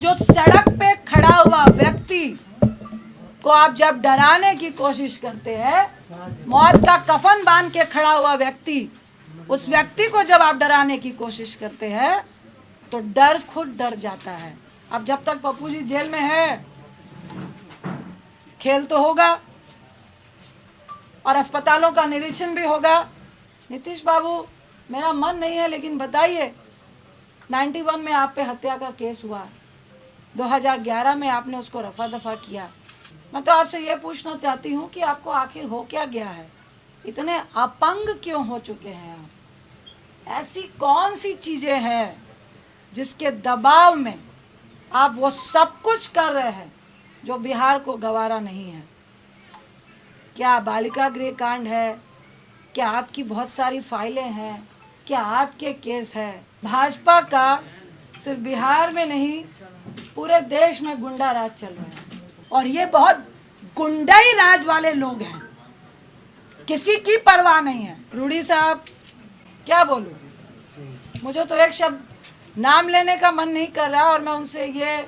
जो सड़क पे खड़ा हुआ व्यक्ति को आप जब डराने की कोशिश करते हैं, मौत का कफन बांध के खड़ा हुआ व्यक्ति, उस व्यक्ति को जब आप डराने की कोशिश करते हैं तो डर खुद डर जाता है। अब जब तक पप्पू जी जेल में है, खेल तो होगा और अस्पतालों का निरीक्षण भी होगा। नीतीश बाबू, मेरा मन नहीं है, लेकिन बताइए, 91 में आप पे हत्या का केस हुआ, 2011 में आपने उसको रफा दफा किया। मैं तो आपसे ये पूछना चाहती हूँ कि आपको आखिर हो क्या गया है? इतने अपंग क्यों हो चुके हैं आप? ऐसी कौन सी चीज़ें हैं जिसके दबाव में आप वो सब कुछ कर रहे हैं जो बिहार को गवारा नहीं है? क्या बालिका गृह कांड है? क्या आपकी बहुत सारी फाइलें हैं? क्या आपके केस है? भाजपा का सिर्फ बिहार में नहीं, पूरे देश में गुंडा राज चल रहा है और ये बहुत गुंडाई राज वाले लोग हैं, किसी की परवाह नहीं है। रूडी साहब, क्या बोलूं, मुझे तो एक शब्द नाम लेने का मन नहीं कर रहा। और मैं उनसे ये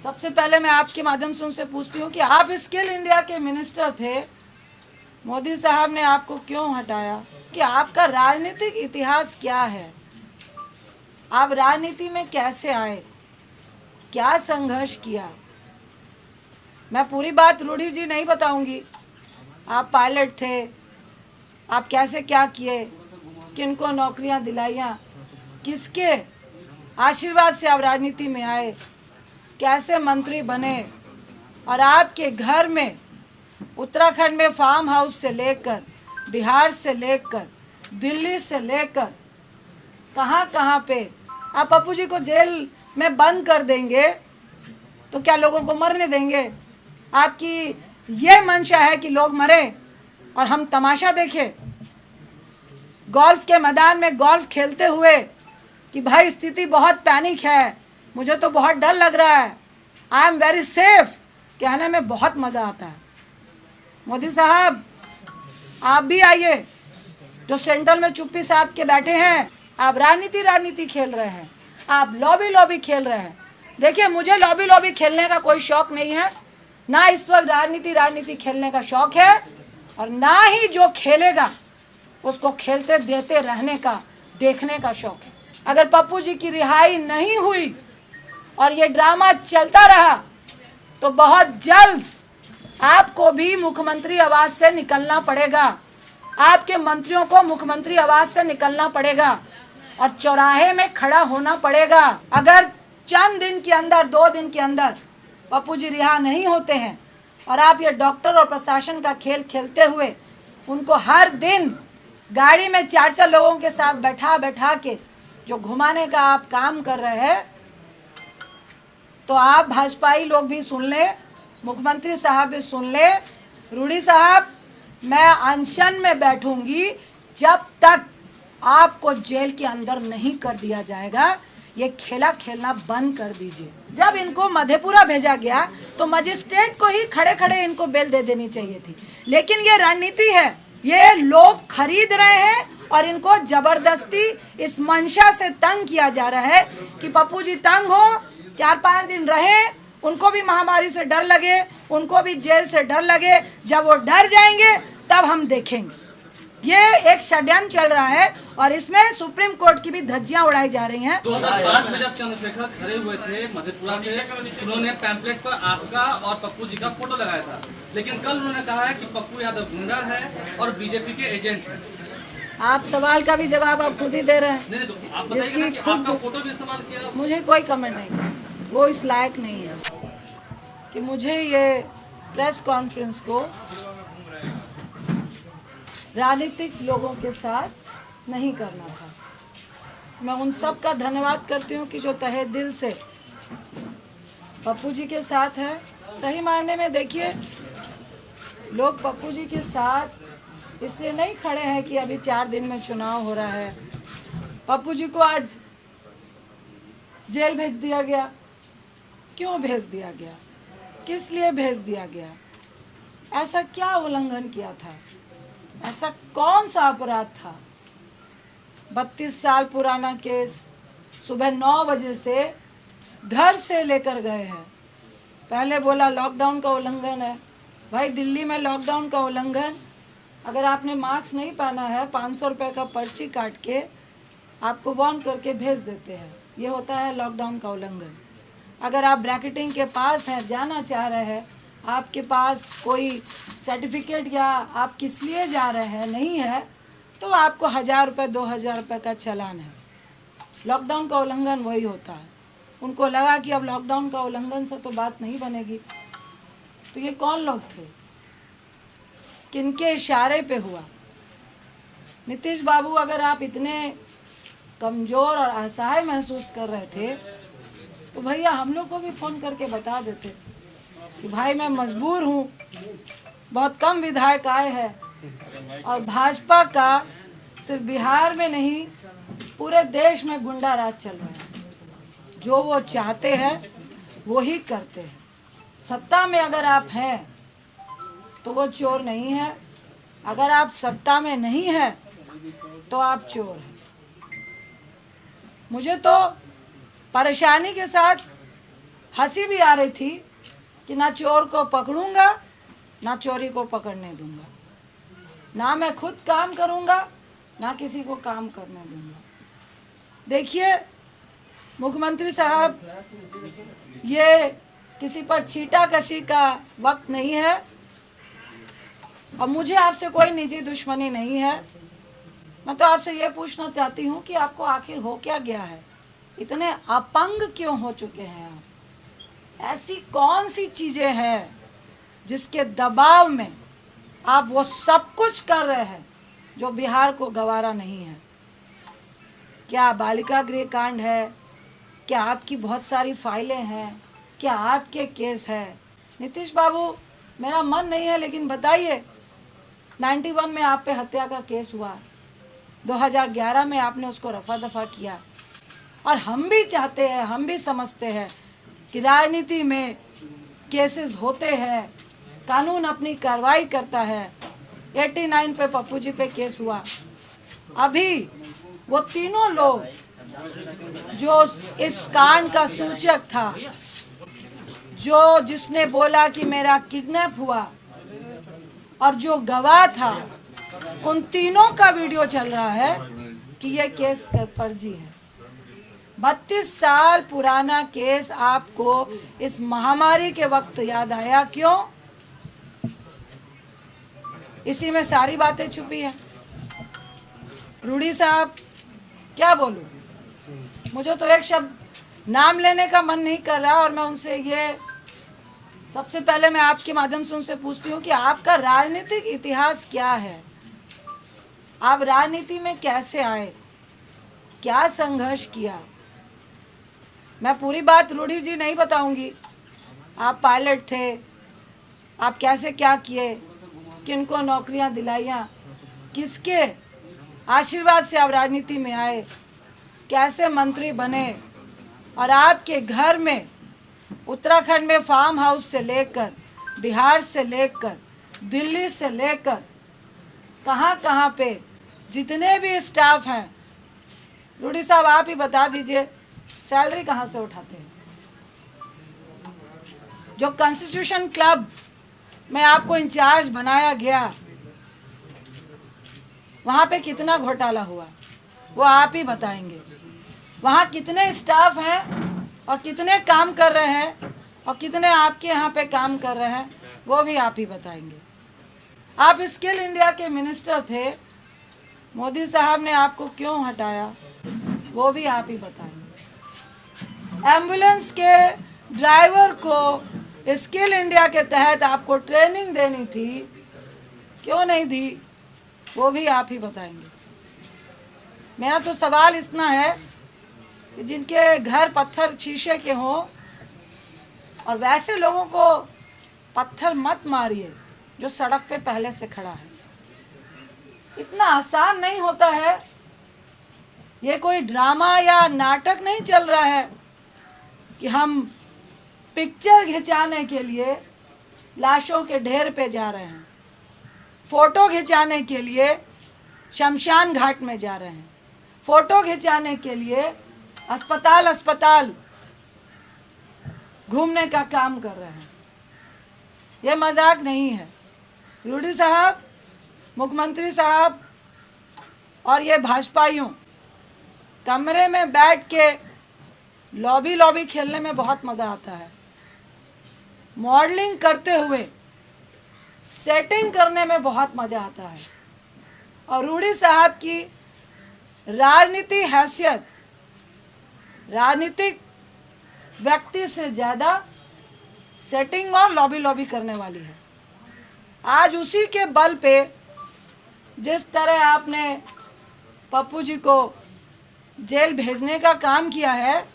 सबसे पहले मैं आपके माध्यम से उनसे पूछती हूँ कि आप स्किल इंडिया के मिनिस्टर थे, मोदी साहब ने आपको क्यों हटाया? कि आपका राजनीतिक इतिहास क्या है? आप राजनीति में कैसे आए? क्या संघर्ष किया? मैं पूरी बात रूडी जी नहीं बताऊंगी। आप पायलट थे, आप कैसे क्या किए, किनको नौकरियां दिलाइयां, किसके आशीर्वाद से आप राजनीति में आए, कैसे मंत्री बने, और आपके घर में उत्तराखंड में फार्म हाउस से लेकर, बिहार से लेकर, दिल्ली से लेकर कहाँ पे आप पप्पू जी को जेल में बंद कर देंगे तो क्या लोगों को मरने देंगे? आपकी ये मंशा है कि लोग मरे और हम तमाशा देखें? गोल्फ के मैदान में गोल्फ खेलते हुए कि भाई स्थिति बहुत पैनिक है, मुझे तो बहुत डर लग रहा है, आई एम वेरी सेफ, कहने में बहुत मज़ा आता है। मोदी साहब, आप भी आइए, जो सेंट्रल में चुप्पी साध के बैठे हैं। आप राजनीति खेल रहे हैं, आप लॉबी खेल रहे हैं। देखिए, मुझे लॉबी खेलने का कोई शौक नहीं है, ना इस वक्त राजनीति खेलने का शौक है, और ना ही जो खेलेगा उसको खेलते देते रहने का, देखने का शौक है। अगर पप्पू जी की रिहाई नहीं हुई और ये ड्रामा चलता रहा तो बहुत जल्द आपको भी मुख्यमंत्री आवास से निकलना पड़ेगा, आपके मंत्रियों को मुख्यमंत्री आवास से निकलना पड़ेगा और चौराहे में खड़ा होना पड़ेगा। अगर चंद दिन के अंदर, 2 दिन के अंदर पप्पू जी रिहा नहीं होते हैं और आप ये डॉक्टर और प्रशासन का खेल खेलते हुए उनको हर दिन गाड़ी में 4-4 लोगों के साथ बैठा के जो घुमाने का आप काम कर रहे हैं, तो आप भाजपाई लोग भी सुन ले, मुख्यमंत्री साहब भी सुन ले। रूडी साहब, मैं अनशन में बैठूंगी जब तक आपको जेल के अंदर नहीं कर दिया जाएगा। ये खेला खेलना बंद कर दीजिए। जब इनको मधेपुरा भेजा गया तो मजिस्ट्रेट को ही खड़े खड़े इनको बेल दे देनी चाहिए थी, लेकिन ये रणनीति है, ये लोग खरीद रहे हैं और इनको जबरदस्ती इस मंशा से तंग किया जा रहा है कि पप्पू जी तंग हो, 4-5 दिन रहे, उनको भी महामारी से डर लगे, उनको भी जेल से डर लगे। जब वो डर जाएंगे तब हम देखेंगे। ये एक षड्यंत्र चल रहा है और इसमें सुप्रीम कोर्ट की भी धज्जियां उड़ाई जा रही हैं। 2005 में जब चंद्रशेखर खड़े हुए थे मधेपुरा से, उन्होंने पैम्पलेट पर आपका और पप्पू जी का फोटो लगाया था, लेकिन कल उन्होंने कहा है कि पप्पू यादव गुंडा है और बीजेपी के एजेंट है। आप सवाल का भी जवाब आप खुद ही दे रहे हैं। नहीं, तो आप जिसकी कि खुद आपका फोटो भी इस्तेमाल किया। मुझे कोई कमेंट नहीं करना, वो इस लायक नहीं है कि मुझे ये प्रेस कॉन्फ्रेंस को राजनीतिक लोगों के साथ नहीं करना था। मैं उन सब का धन्यवाद करती हूँ कि जो तहे दिल से पप्पू जी के साथ है। सही मायने में देखिए, लोग पप्पू जी के साथ इसलिए नहीं खड़े हैं कि अभी 4 दिन में चुनाव हो रहा है। पप्पू जी को आज जेल भेज दिया गया, क्यों भेज दिया गया, किस लिए भेज दिया गया? ऐसा क्या उल्लंघन किया था? ऐसा कौन सा अपराध था? 32 साल पुराना केस, सुबह 9 बजे से घर से लेकर गए हैं। पहले बोला लॉकडाउन का उल्लंघन है। भाई दिल्ली में लॉकडाउन का उल्लंघन, अगर आपने मास्क नहीं पहना है 500 रुपये का पर्ची काट के आपको वार्न करके भेज देते हैं, ये होता है लॉकडाउन का उल्लंघन। अगर आप ब्रैकेटिंग के पास हैं, जाना चाह रहे हैं, आपके पास कोई सर्टिफिकेट या आप किस लिए जा रहे हैं नहीं है, तो आपको 1000 रुपये 2000 रुपये का चालान है। लॉकडाउन का उल्लंघन वही होता है। उनको लगा कि अब लॉकडाउन का उल्लंघन से तो बात नहीं बनेगी। तो ये कौन लोग थे, किनके इशारे पे हुआ? नीतीश बाबू, अगर आप इतने कमज़ोर और असहाय महसूस कर रहे थे तो भैया हम लोग को भी फ़ोन करके बता देते कि भाई मैं मजबूर हूँ, बहुत कम विधायक आए हैं और भाजपा का सिर्फ बिहार में नहीं पूरे देश में गुंडा राज चल रहा है। जो वो चाहते हैं वो ही करते हैं। सत्ता में अगर आप हैं तो वो चोर नहीं है, अगर आप सत्ता में नहीं हैं तो आप चोर हैं। मुझे तो परेशानी के साथ हंसी भी आ रही थी कि ना चोर को पकड़ूंगा ना चोरी को पकड़ने दूंगा, ना मैं खुद काम करूंगा ना किसी को काम करने दूंगा। देखिए मुख्यमंत्री साहब, ये किसी पर छीटाकशी का वक्त नहीं है और मुझे आपसे कोई निजी दुश्मनी नहीं है। मैं तो आपसे ये पूछना चाहती हूँ कि आपको आखिर हो क्या गया है, इतने अपंग क्यों हो चुके हैं आप? ऐसी कौन सी चीज़ें हैं जिसके दबाव में आप वो सब कुछ कर रहे हैं जो बिहार को गवारा नहीं है? क्या बालिका गृह कांड है? क्या आपकी बहुत सारी फाइलें हैं? क्या आपके केस है? नीतीश बाबू, मेरा मन नहीं है लेकिन बताइए, 91 में आप पे हत्या का केस हुआ, 2011 में आपने उसको रफा दफा किया। और हम भी चाहते हैं, हम भी समझते हैं कि राजनीति में केसेस होते हैं, कानून अपनी कार्रवाई करता है। 89 पे पप्पू जी पे केस हुआ। अभी वो तीनों लोग जो इस कांड का सूचक था, जो जिसने बोला कि मेरा किडनैप हुआ और जो गवाह था, उन तीनों का वीडियो चल रहा है कि ये केस फर्जी है। 32 साल पुराना केस आपको इस महामारी के वक्त याद आया, क्यों? इसी में सारी बातें छुपी हैं। रूडी साहब, क्या बोलूं, मुझे तो एक शब्द नाम लेने का मन नहीं कर रहा। और मैं उनसे ये सबसे पहले मैं आपके माध्यम से उनसे पूछती हूँ कि आपका राजनीतिक इतिहास क्या है? आप राजनीति में कैसे आए, क्या संघर्ष किया? मैं पूरी बात रूडी जी नहीं बताऊंगी। आप पायलट थे, आप कैसे क्या किए, किनको नौकरियां दिलाइयाँ, किसके आशीर्वाद से आप राजनीति में आए, कैसे मंत्री बने, और आपके घर में उत्तराखंड में फार्म हाउस से लेकर, बिहार से लेकर, दिल्ली से लेकर कहाँ कहाँ पे जितने भी स्टाफ हैं, रूडी साहब आप ही बता दीजिए, सैलरी कहाँ से उठाते हैं? जो कॉन्स्टिट्यूशन क्लब में आपको इंचार्ज बनाया गया, वहाँ पे कितना घोटाला हुआ वो आप ही बताएंगे। वहाँ कितने स्टाफ हैं और कितने काम कर रहे हैं और कितने आपके यहाँ पे काम कर रहे हैं वो भी आप ही बताएंगे। आप स्किल इंडिया के मिनिस्टर थे, मोदी साहब ने आपको क्यों हटाया वो भी आप ही बताएंगे। एम्बुलेंस के ड्राइवर को स्किल इंडिया के तहत आपको ट्रेनिंग देनी थी, क्यों नहीं दी वो भी आप ही बताएंगे। मेरा तो सवाल इतना है कि जिनके घर पत्थर शीशे के हों, और वैसे लोगों को पत्थर मत मारिए जो सड़क पे पहले से खड़ा है। इतना आसान नहीं होता है। ये कोई ड्रामा या नाटक नहीं चल रहा है कि हम पिक्चर खिंचाने के लिए लाशों के ढेर पे जा रहे हैं, फोटो खिंचाने के लिए शमशान घाट में जा रहे हैं, फोटो खिंचाने के लिए अस्पताल घूमने का काम कर रहे हैं। ये मजाक नहीं है। यूडी साहब, मुख्यमंत्री साहब और ये भाजपाइयों कमरे में बैठ के लॉबी खेलने में बहुत मज़ा आता है। मॉडलिंग करते हुए सेटिंग करने में बहुत मज़ा आता है। और रूडी साहब की राजनीति हैसियत राजनीतिक व्यक्ति से ज़्यादा सेटिंग और लॉबी करने वाली है। आज उसी के बल पे जिस तरह आपने पप्पू जी को जेल भेजने का काम किया है,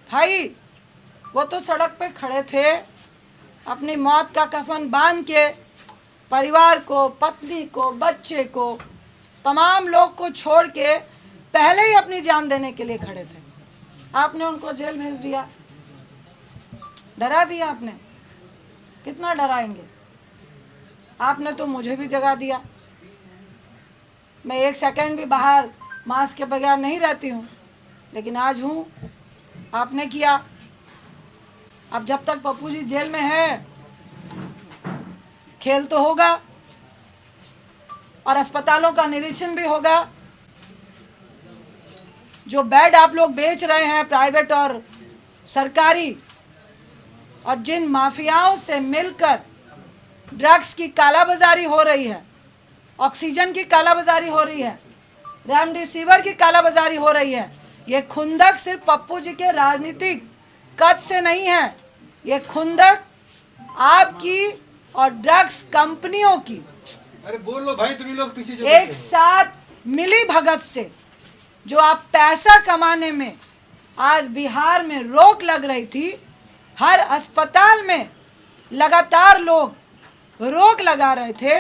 भाई वो तो सड़क पे खड़े थे, अपनी मौत का कफन बांध के परिवार को, पत्नी को, बच्चे को, तमाम लोग को छोड़ के पहले ही अपनी जान देने के लिए खड़े थे। आपने उनको जेल भेज दिया, डरा दिया आपने। कितना डराएंगे? आपने तो मुझे भी जगा दिया। मैं एक सेकंड भी बाहर मास्क के बगैर नहीं रहती हूँ, लेकिन आज हूँ। आपने किया। अब जब तक पप्पू जी जेल में है, खेल तो होगा और अस्पतालों का निरीक्षण भी होगा। जो बेड आप लोग बेच रहे हैं प्राइवेट और सरकारी, और जिन माफियाओं से मिलकर ड्रग्स की कालाबाजारी हो रही है, ऑक्सीजन की कालाबाजारी हो रही है, रेमडेसिविर की कालाबाजारी हो रही है, ये खुंदक सिर्फ पप्पू जी के राजनीतिक कद से नहीं है। ये खुंदक आपकी और ड्रग्स कंपनियों की, अरे बोल लो भाई, तुम लोग पीछे जो एक साथ मिली भगत से जो आप पैसा कमाने में आज बिहार में रोक लग रही थी। हर अस्पताल में लगातार लोग रोक लगा रहे थे।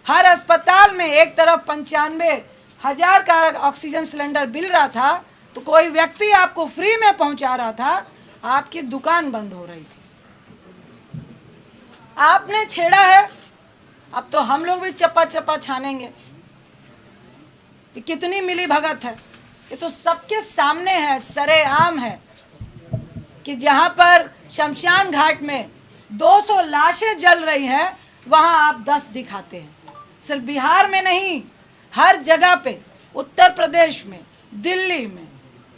हर अस्पताल में एक तरफ 95,000 का ऑक्सीजन सिलेंडर मिल रहा था, तो कोई व्यक्ति आपको फ्री में पहुंचा रहा था, आपकी दुकान बंद हो रही थी। आपने छेड़ा है, अब तो हम लोग भी चप्पा चप्पा छानेंगे। ये कितनी मिली भगत है, ये तो सबके सामने है, सरेआम है कि जहां पर शमशान घाट में 200 लाशें जल रही हैं, वहां आप 10 दिखाते हैं। सिर्फ बिहार में नहीं, हर जगह पे, उत्तर प्रदेश में, दिल्ली में,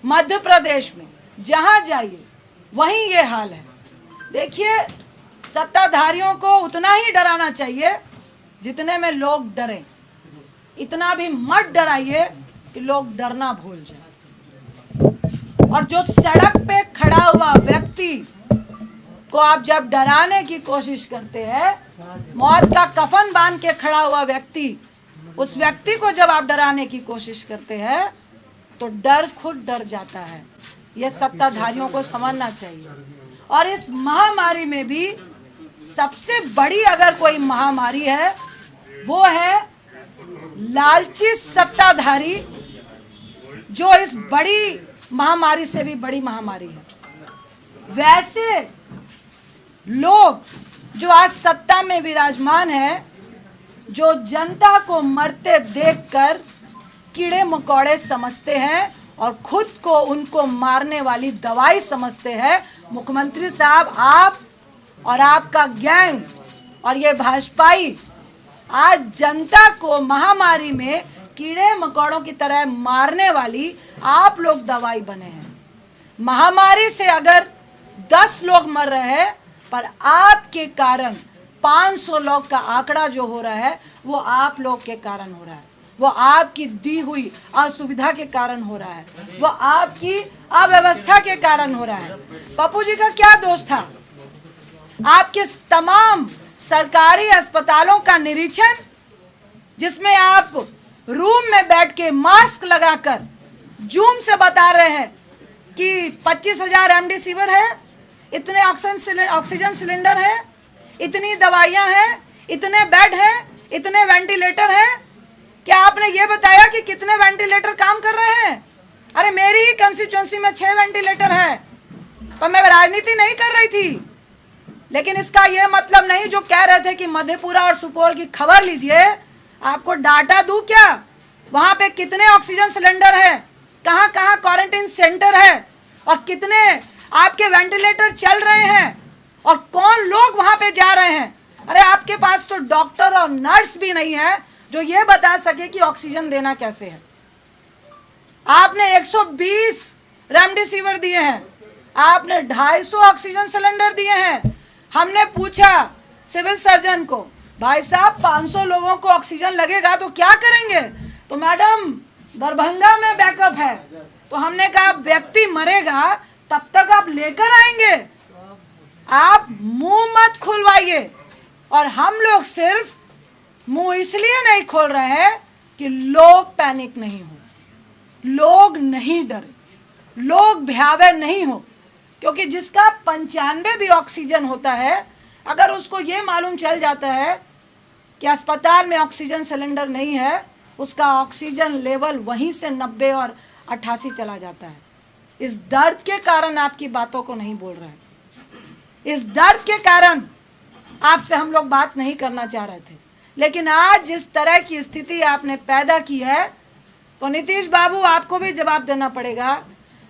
मध्य प्रदेश में, जहां जाइए वहीं ये हाल है। देखिए, सत्ताधारियों को उतना ही डराना चाहिए जितने में लोग डरें। इतना भी मत डराइए कि लोग डरना भूल जाए। और जो सड़क पे खड़ा हुआ व्यक्ति को आप जब डराने की कोशिश करते हैं, मौत का कफन बांध के खड़ा हुआ व्यक्ति, उस व्यक्ति को जब आप डराने की कोशिश करते हैं, तो डर खुद डर जाता है। यह सत्ताधारियों को समझना चाहिए। और इस महामारी में भी सबसे बड़ी अगर कोई महामारी है, वो है लालची सत्ताधारी, जो इस बड़ी महामारी से भी बड़ी महामारी है। वैसे लोग जो आज सत्ता में विराजमान है, जो जनता को मरते देखकर कीड़े मकोड़े समझते हैं और खुद को उनको मारने वाली दवाई समझते हैं। मुख्यमंत्री साहब, आप और आपका गैंग और ये भाजपाई आज जनता को महामारी में कीड़े मकोड़ों की तरह मारने वाली आप लोग दवाई बने हैं। महामारी से अगर 10 लोग मर रहे हैं, पर आपके कारण 500 लोग का आंकड़ा जो हो रहा है, वो आप लोग के कारण हो रहा है। वो आपकी दी हुई असुविधा के कारण हो रहा है, वो आपकी अव्यवस्था के कारण हो रहा है। पप्पू जी का क्या दोष था? आपके तमाम सरकारी अस्पतालों का निरीक्षण, जिसमें आप रूम में बैठ के मास्क लगाकर जूम से बता रहे हैं कि 25,000 रेमडेसिविर है, इतने ऑक्सीजन सिलेंडर है, इतनी दवाइयां हैं, इतने बेड हैं, इतने वेंटिलेटर हैं। क्या आपने ये बताया कि कितने वेंटिलेटर काम कर रहे हैं? अरे मेरी ही कंस्टिट्यूएंसी में 6 वेंटिलेटर है, पर मैं राजनीति नहीं कर रही थी। लेकिन इसका यह मतलब नहीं, जो कह रहे थे कि मधेपुरा और सुपौल की खबर लीजिए, आपको डाटा दूं क्या? वहां पे कितने ऑक्सीजन सिलेंडर है, कहां कहां क्वारंटाइन सेंटर है, और कितने आपके वेंटिलेटर चल रहे हैं और कौन लोग वहां पे जा रहे हैं। अरे आपके पास तो डॉक्टर और नर्स भी नहीं है जो ये बता सके कि ऑक्सीजन देना कैसे है। आपने 120 रेमडेसिविर दिए हैं, आपने 250 ऑक्सीजन सिलेंडर दिए हैं। हमने पूछा सिविल सर्जन को, भाई साहब 500 लोगों को ऑक्सीजन लगेगा तो क्या करेंगे? तो मैडम दरभंगा में बैकअप है। तो हमने कहा व्यक्ति मरेगा तब तक आप लेकर आएंगे, आप मुंह मत खुलवाइए। और हम लोग सिर्फ मुंह इसलिए नहीं खोल रहे हैं कि लोग पैनिक नहीं हो, लोग नहीं डरे, लोग भयावह नहीं हो। क्योंकि जिसका 95 भी ऑक्सीजन होता है, अगर उसको ये मालूम चल जाता है कि अस्पताल में ऑक्सीजन सिलेंडर नहीं है, उसका ऑक्सीजन लेवल वहीं से 90 और 88 चला जाता है। इस दर्द के कारण आपकी बातों को नहीं बोल रहे हैं, इस दर्द के कारण आपसे हम लोग बात नहीं करना चाह रहे थे। लेकिन आज जिस तरह की स्थिति आपने पैदा की है, तो नीतीश बाबू आपको भी जवाब देना पड़ेगा,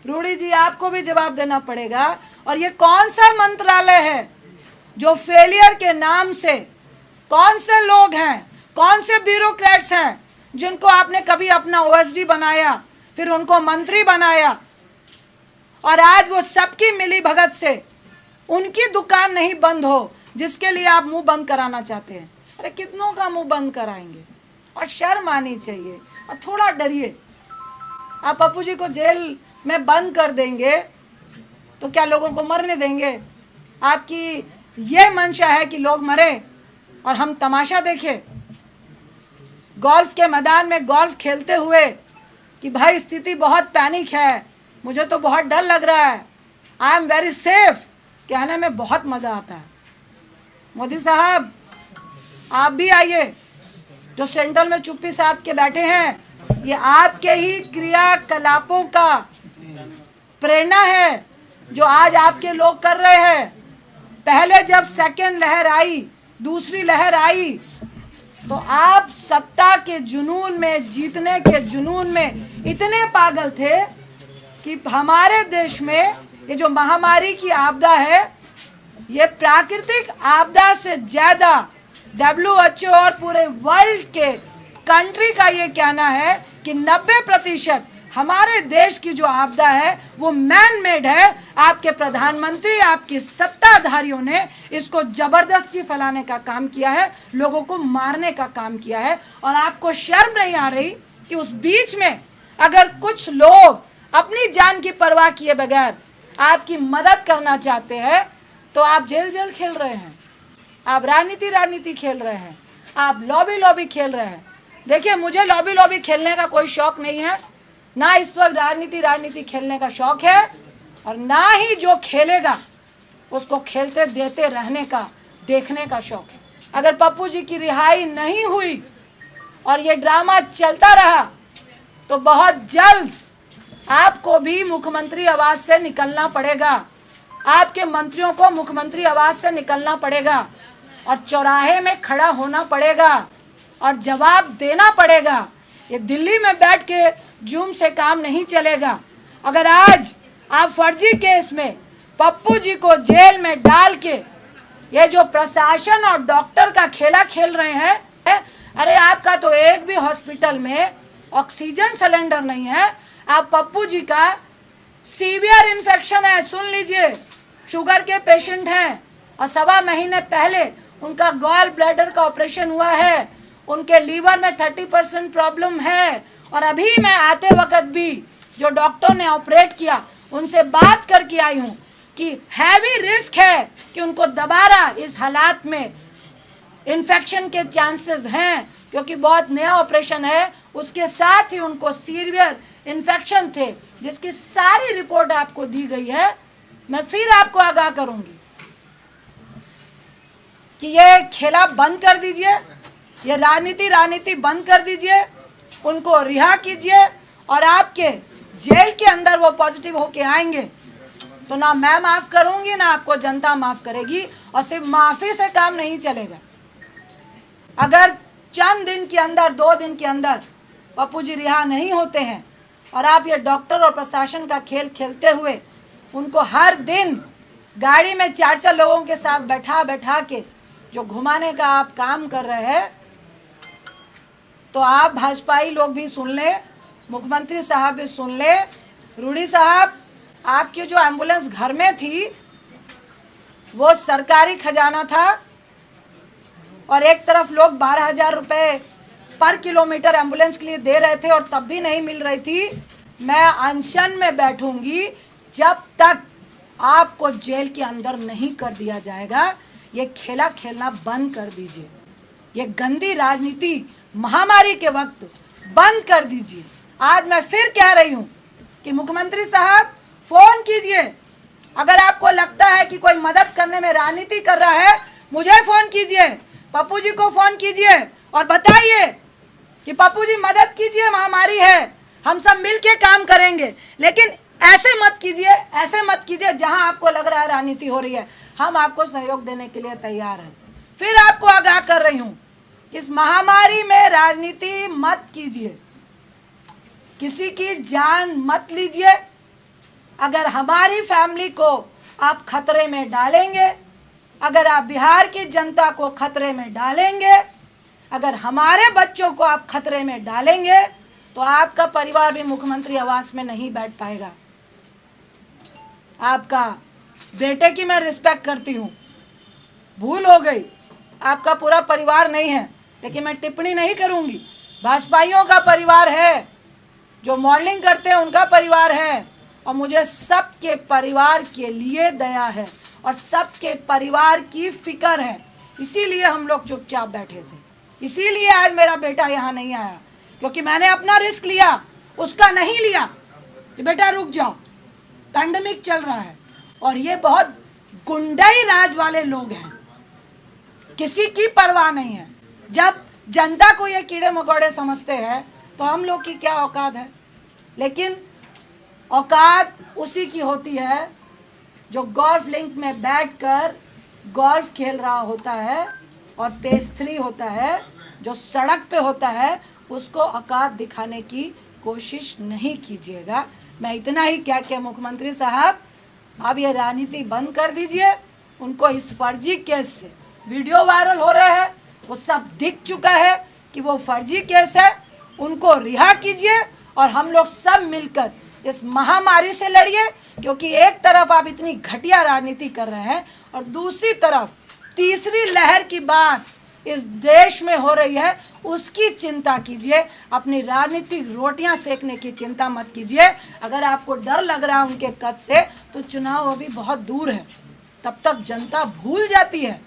रूडी जी आपको भी जवाब देना पड़ेगा। और ये कौन सा मंत्रालय है जो फेलियर के नाम से, कौन से लोग हैं, कौन से ब्यूरोक्रेट्स हैं जिनको आपने कभी अपना ओएसडी बनाया, फिर उनको मंत्री बनाया, और आज वो सबकी मिली भगत से उनकी दुकान नहीं बंद हो जिसके लिए आप मुंह बंद कराना चाहते हैं। अरे कितनों का मुंह बंद कराएंगे? और शर्म आनी चाहिए और थोड़ा डरिए। आप पप्पू जी को जेल में बंद कर देंगे तो क्या लोगों को मरने देंगे? आपकी ये मंशा है कि लोग मरे और हम तमाशा देखें? गोल्फ के मैदान में गोल्फ खेलते हुए कि भाई स्थिति बहुत पैनिक है, मुझे तो बहुत डर लग रहा है, आई एम वेरी सेफ कहने में बहुत मज़ा आता है। मोदी साहब आप भी आइए, जो सेंट्रल में चुप्पी साध के बैठे हैं, ये आपके ही क्रियाकलापों का प्रेरणा है जो आज आपके लोग कर रहे हैं। पहले जब सेकेंड लहर आई, दूसरी लहर आई, तो आप सत्ता के जुनून में, जीतने के जुनून में इतने पागल थे कि हमारे देश में ये जो महामारी की आपदा है, ये प्राकृतिक आपदा से ज्यादा WHO और पूरे वर्ल्ड के कंट्री का ये कहना है कि 90% हमारे देश की जो आपदा है वो मैन मेड है। आपके प्रधानमंत्री, आपके सत्ताधारियों ने इसको जबरदस्ती फैलाने का काम किया है, लोगों को मारने का काम किया है। और आपको शर्म नहीं आ रही कि उस बीच में अगर कुछ लोग अपनी जान की परवाह किए बगैर आपकी मदद करना चाहते हैं तो आप जेल खेल रहे हैं, आप राजनीति खेल रहे हैं, आप लॉबी खेल रहे हैं। देखिए, मुझे लॉबी खेलने का कोई शौक नहीं है, ना इस वक्त राजनीति खेलने का शौक है, और ना ही जो खेलेगा उसको खेलते देते रहने का, देखने का शौक है। अगर पप्पू जी की रिहाई नहीं हुई और ये ड्रामा चलता रहा तो बहुत जल्द आपको भी मुख्यमंत्री आवास से निकलना पड़ेगा, आपके मंत्रियों को मुख्यमंत्री आवास से निकलना पड़ेगा और चौराहे में खड़ा होना पड़ेगा और जवाब देना पड़ेगा। ये दिल्ली में बैठ के जूम से काम नहीं चलेगा। अगर आज आप फर्जी केस में पप्पू जी को जेल में डाल के ये जो प्रशासन और डॉक्टर का खेला खेल रहे हैं, अरे आपका तो एक भी हॉस्पिटल में ऑक्सीजन सिलेंडर नहीं है। आप पप्पू जी का सीवियर इन्फेक्शन है, सुन लीजिए, शुगर के पेशेंट हैं और 1.25 महीने पहले उनका गॉल ब्लैडर का ऑपरेशन हुआ है, उनके लीवर में 30% प्रॉब्लम है। और अभी मैं आते वक्त भी जो डॉक्टर ने ऑपरेट किया उनसे बात करके आई हूँ कि हैवी रिस्क है कि उनको दोबारा इस हालात में इन्फेक्शन के चांसेस हैं, क्योंकि बहुत नया ऑपरेशन है। उसके साथ ही उनको सीवियर इन्फेक्शन थे, जिसकी सारी रिपोर्ट आपको दी गई है। मैं फिर आपको आगाह करूंगी कि ये खेला बंद कर दीजिए, ये राजनीति बंद कर दीजिए, उनको रिहा कीजिए। और आपके जेल के अंदर वो पॉजिटिव होके आएंगे तो ना मैं माफ़ करूंगी, ना आपको जनता माफ़ करेगी। और सिर्फ माफ़ी से काम नहीं चलेगा। अगर चंद दिन के अंदर, 2 दिन के अंदर पप्पू जी रिहा नहीं होते हैं और आप ये डॉक्टर और प्रशासन का खेल खेलते हुए उनको हर दिन गाड़ी में 4-4 लोगों के साथ बैठा के जो घुमाने का आप काम कर रहे हैं, तो आप भाजपाई लोग भी सुन ले, मुख्यमंत्री साहब भी सुन ले। रूडी साहब, आपकी जो एम्बुलेंस घर में थी वो सरकारी खजाना था, और एक तरफ लोग 12,000 रुपये पर किलोमीटर एम्बुलेंस के लिए दे रहे थे और तब भी नहीं मिल रही थी। मैं अनशन में बैठूंगी जब तक आपको जेल के अंदर नहीं कर दिया जाएगा। ये खेला खेलना बंद कर दीजिए, ये गंदी राजनीति महामारी के वक्त बंद कर दीजिए। आज मैं फिर कह रही हूँ कि मुख्यमंत्री साहब फोन कीजिए, अगर आपको लगता है कि कोई मदद करने में राजनीति कर रहा है, मुझे फोन कीजिए, पप्पू जी को फोन कीजिए और बताइए कि पप्पू जी मदद कीजिए, महामारी है, हम सब मिलके काम करेंगे। लेकिन ऐसे मत कीजिए जहां आपको लग रहा है राजनीति हो रही है। हम आपको सहयोग देने के लिए तैयार हैं। फिर आपको आगाह कर रही हूं, इस महामारी में राजनीति मत कीजिए, किसी की जान मत लीजिए। अगर हमारी फैमिली को आप खतरे में डालेंगे, अगर आप बिहार की जनता को खतरे में डालेंगे, अगर हमारे बच्चों को आप खतरे में डालेंगे, तो आपका परिवार भी मुख्यमंत्री आवास में नहीं बैठ पाएगा। आपका बेटे की मैं रिस्पेक्ट करती हूँ, भूल हो गई, आपका पूरा परिवार नहीं है, लेकिन मैं टिप्पणी नहीं करूँगी। भाजपाइयों का परिवार है, जो मॉडलिंग करते हैं उनका परिवार है, और मुझे सबके परिवार के लिए दया है और सबके परिवार की फिक्र है। इसीलिए हम लोग चुपचाप बैठे थे, इसीलिए आज मेरा बेटा यहाँ नहीं आया, क्योंकि मैंने अपना रिस्क लिया, उसका नहीं लिया कि बेटा रुक जाओ, पैंडेमिक चल रहा है। और ये बहुत गुंडाई राज वाले लोग हैं, किसी की परवाह नहीं है। जब जनता को ये कीड़े मकोड़े समझते हैं तो हम लोग की क्या औकात है। लेकिन औकात उसी की होती है जो गोल्फ लिंक में बैठकर गोल्फ खेल रहा होता है और पेस 3 होता है, जो सड़क पे होता है, उसको औकात दिखाने की कोशिश नहीं कीजिएगा। मैं इतना ही क्या मुख्यमंत्री साहब, अब ये राजनीति बंद कर दीजिए। उनको इस फर्जी केस से वीडियो वायरल हो रहे हैं, वो सब दिख चुका है कि वो फर्जी केस है, उनको रिहा कीजिए और हम लोग सब मिलकर इस महामारी से लड़िए। क्योंकि एक तरफ आप इतनी घटिया राजनीति कर रहे हैं और दूसरी तरफ तीसरी लहर की बात इस देश में हो रही है, उसकी चिंता कीजिए। अपनी राजनीतिक रोटियां सेकने की चिंता मत कीजिए। अगर आपको डर लग रहा है उनके कद से, तो चुनाव अभी बहुत दूर है, तब तक जनता भूल जाती है।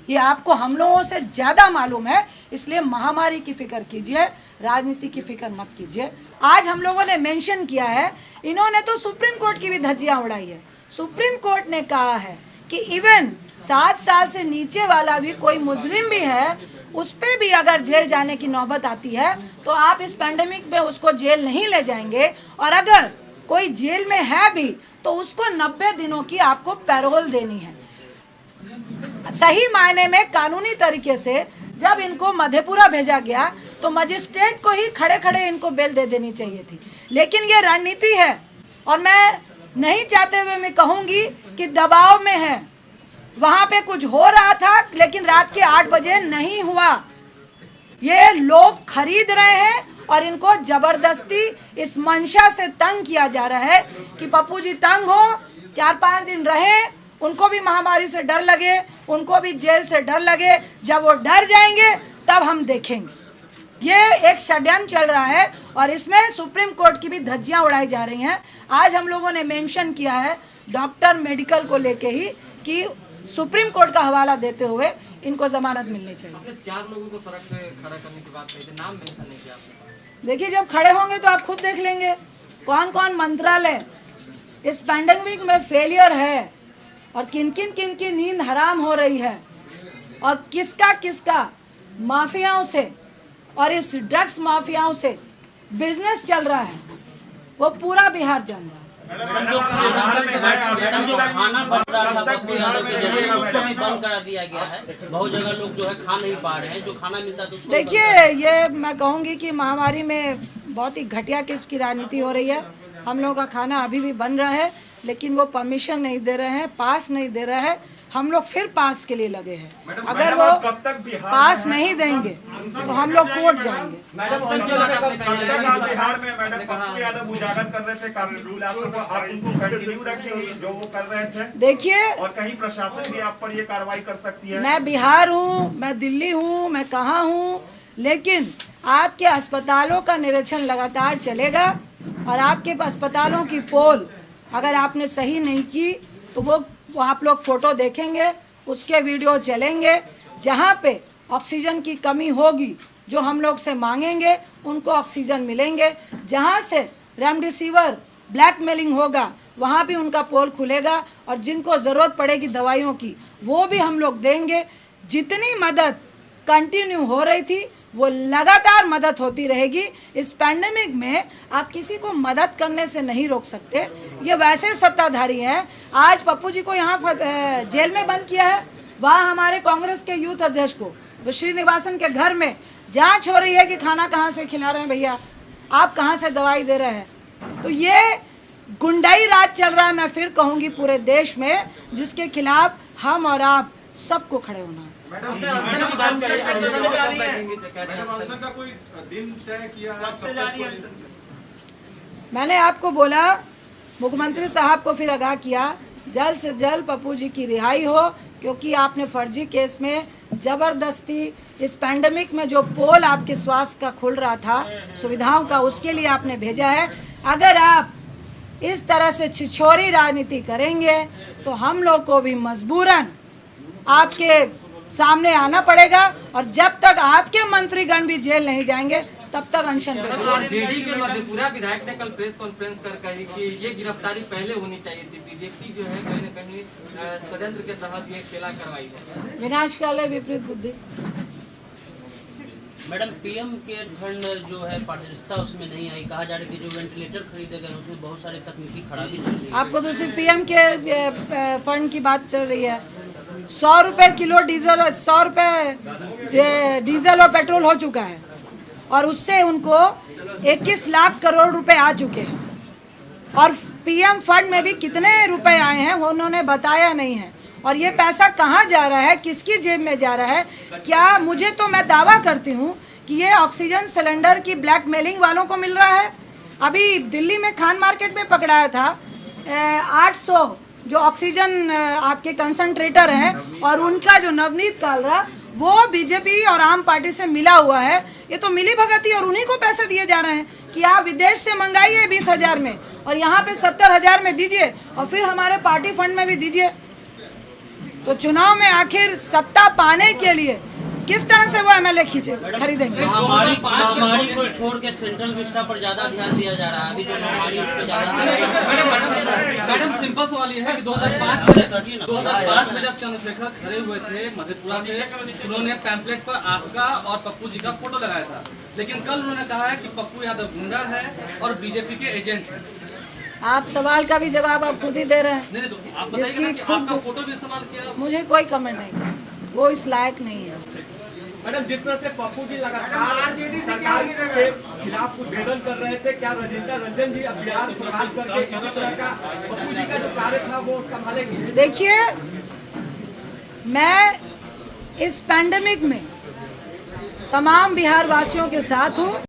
ये आपको हम लोगों से ज़्यादा मालूम है, इसलिए महामारी की फिक्र कीजिए, राजनीति की फिक्र मत कीजिए। आज हम लोगों ने मेंशन किया है, इन्होंने तो सुप्रीम कोर्ट की भी धज्जियां उड़ाई है। सुप्रीम कोर्ट ने कहा है कि इवन 7 साल से नीचे वाला भी कोई मुजरिम भी है, उस पर भी अगर जेल जाने की नौबत आती है तो आप इस पैंडेमिक में उसको जेल नहीं ले जाएंगे, और अगर कोई जेल में है भी तो उसको 90 दिनों की आपको पैरोल देनी है। सही मायने में कानूनी तरीके से जब इनको मधेपुरा भेजा गया तो मजिस्ट्रेट को ही खड़े खड़े इनको बेल दे देनी चाहिए थी। लेकिन ये रणनीति है, और मैं नहीं चाहते हुए मैं कहूँगी कि दबाव में है। वहाँ पे कुछ हो रहा था, लेकिन रात के 8 बजे नहीं हुआ। ये लोग खरीद रहे हैं और इनको जबरदस्ती इस मंशा से तंग किया जा रहा है कि पप्पू जी तंग हो, 4-5 दिन रहे, उनको भी महामारी से डर लगे, उनको भी जेल से डर लगे। जब वो डर जाएंगे तब हम देखेंगे। ये एक षड्यंत्र चल रहा है और इसमें सुप्रीम कोर्ट की भी धज्जियां उड़ाई जा रही हैं। आज हम लोगों ने मेंशन किया है डॉक्टर मेडिकल को लेके ही कि सुप्रीम कोर्ट का हवाला देते हुए इनको जमानत मिलनी चाहिए। आपने 4 लोगों को सड़क पे खड़ा करने की बात कही थी, नाम मेंशन नहीं किया आपने। देखिए, जब खड़े होंगे तो आप खुद देख लेंगे कौन कौन मंत्रालय इस पैंडेमिक में फेलियर है और किन किन की नींद हराम हो रही है, और किसका माफियाओं से और इस ड्रग्स माफियाओं से बिजनेस चल रहा है, वो पूरा बिहार जान रहा है। मैडम जो खाना बन रहा था पप्पू यादव के जरिए, उसको भी बंद करा दिया गया है। बहुत जगह लोग जो है खा नहीं पा रहे हैं, जो खाना मिलता है। देखिए, ये मैं कहूँगी कि महामारी में बहुत ही घटिया किस्म की राजनीति हो रही है। हम लोगों का खाना अभी भी बन रहा है, लेकिन वो परमिशन नहीं दे रहे हैं, पास नहीं दे रहे हैं। हम लोग फिर पास के लिए लगे हैं। अगर वो पास नहीं देंगे तो हम लोग कोर्ट जाएंगे। बिहार में मैडम पप्पू यादव उजागर कर रहे थे कानूनी रूल, आप उनको कंटिन्यू रखेंगे जो वो कर रहे थे? देखिए, और कहीं प्रशासन भी आप पर ये कार्रवाई कर सकती है? मैं बिहार हूँ, मैं दिल्ली हूँ, मैं कहाँ हूँ, लेकिन आपके अस्पतालों का निरीक्षण लगातार चलेगा और आपके अस्पतालों की पोल अगर आपने सही नहीं की तो वो आप लोग फोटो देखेंगे, उसके वीडियो चलेंगे। जहाँ पे ऑक्सीजन की कमी होगी, जो हम लोग से मांगेंगे उनको ऑक्सीजन मिलेंगे। जहाँ से रेमडेसिविर ब्लैकमेलिंग होगा वहाँ भी उनका पोल खुलेगा और जिनको ज़रूरत पड़ेगी दवाइयों की वो भी हम लोग देंगे। जितनी मदद कंटिन्यू हो रही थी वो लगातार मदद होती रहेगी। इस पैंडेमिक में आप किसी को मदद करने से नहीं रोक सकते। ये वैसे सत्ताधारी हैं, आज पप्पू जी को यहाँ जेल में बंद किया है, वहाँ हमारे कांग्रेस के यूथ अध्यक्ष को श्रीनिवासन के घर में जांच हो रही है कि खाना कहाँ से खिला रहे हैं भैया, आप कहाँ से दवाई दे रहे हैं। तो ये गुंडाई राज चल रहा है, मैं फिर कहूँगी पूरे देश में, जिसके खिलाफ हम और आप सबको खड़े होना है। मैंने आपको बोला, मुख्यमंत्री साहब को फिर आगाह किया, जल्द से जल्द पप्पू जी की रिहाई हो, क्योंकि आपने फर्जी केस में ज़बरदस्ती इस पैंडेमिक में जो पोल आपके स्वास्थ्य का खुल रहा था सुविधाओं का, उसके लिए आपने भेजा है। अगर आप इस तरह से छिछोरी राजनीति करेंगे तो हम लोग को भी मजबूरन आपके सामने आना पड़ेगा और जब तक आपके मंत्रीगण भी जेल नहीं जाएंगे तब तक अनशन पे। जेडी के मधेपुरा विधायक ने कल प्रेस कॉन्फ्रेंस कर कही कि ये गिरफ्तारी पहले होनी चाहिए थी, बीजेपी जो है कहीं न कहीं षड्यंत्र के तहत ये खेला करवाई है। विनाशकाले विपरीत बुद्धि। मैडम, पीएम केयर फंड जो है पारदर्शिता उसमें नहीं आई, कहा जा रहा है कि जो वेंटिलेटर खरीदे गए उसमें बहुत सारे तकनीकी खराबी चल रही है। आपको तो सिर्फ पीएम केयर फंड की बात चल रही है। 100 रुपए किलो डीजल, 100 रुपए डीजल और पेट्रोल हो चुका है और उससे उनको 21 लाख करोड़ रुपए आ चुके हैं। और पीएम फंड में भी कितने रुपए आए हैं वो उन्होंने बताया नहीं है। और ये पैसा कहाँ जा रहा है, किसकी जेब में जा रहा है, क्या मुझे तो मैं दावा करती हूँ कि ये ऑक्सीजन सिलेंडर की ब्लैकमेलिंग वालों को मिल रहा है। अभी दिल्ली में खान मार्केट में पकड़ाया था 800 जो ऑक्सीजन आपके कंसंट्रेटर हैं और उनका जो नवनीत कालरा वो बीजेपी और आम पार्टी से मिला हुआ है। ये तो मिली भगती और उन्हीं को पैसे दिए जा रहे हैं कि आप विदेश से मंगाइए 20,000 में और यहाँ पे 70,000 में दीजिए और फिर हमारे पार्टी फंड में भी दीजिए। तो चुनाव में आखिर सत्ता पाने के लिए किस तरह से वो एमएलए खरीदेंगे। महामारी को छोड़ के सेंट्रल विस्टा पर ज्यादा ध्यान दिया जा रहा है। अभी जो महामारी उस पर ज्यादा। मैडम सिंपल सवाल ये है कि 2005 में जब चंद्रशेखर खड़े हुए थे मधेपुरा से, उन्होंने पैम्पलेट पर आपका और पप्पू जी का फोटो लगाया था, लेकिन कल उन्होंने कहा है कि पप्पू यादव गुंडा है और बीजेपी के एजेंट है। आप सवाल का भी जवाब आप खुद ही दे रहे हैं। नहीं तो आप जिसकी बताइए कि खुद आपका फोटो भी इस्तेमाल किया। मुझे कोई कमेंट नहीं करना, वो इस लायक नहीं है। मैडम, जिस तरह से पप्पू जी लगातार सरकार के खिलाफ उद्भेदन कर रहे थे, क्या रजिंदर रंजन जी अब बिहार प्रवास करके किसी तरह का पप्पू जी का जो कार्य था वो संभालेंगे? देखिए, मैं इस पैंडेमिक में तमाम बिहार वासियों के साथ हूँ।